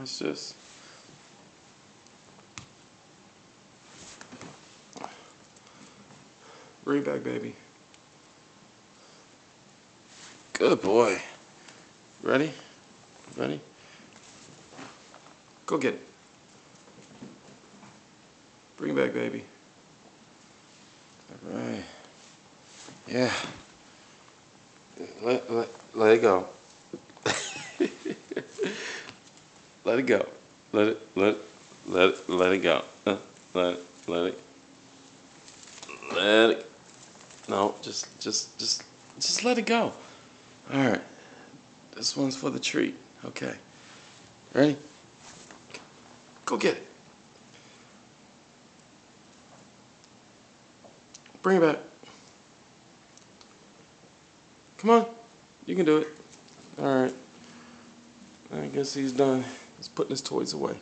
Watch this. Bring it back, baby. Good boy. Ready? Ready? Go get it. Bring it back, baby. All right. Yeah. Let it go. Let it go. Let it go. Let it. No, just let it go. All right. This one's for the treat. Okay. Ready? Go get it. Bring it back. Come on. You can do it. All right. I guess he's done. He's putting his toys away.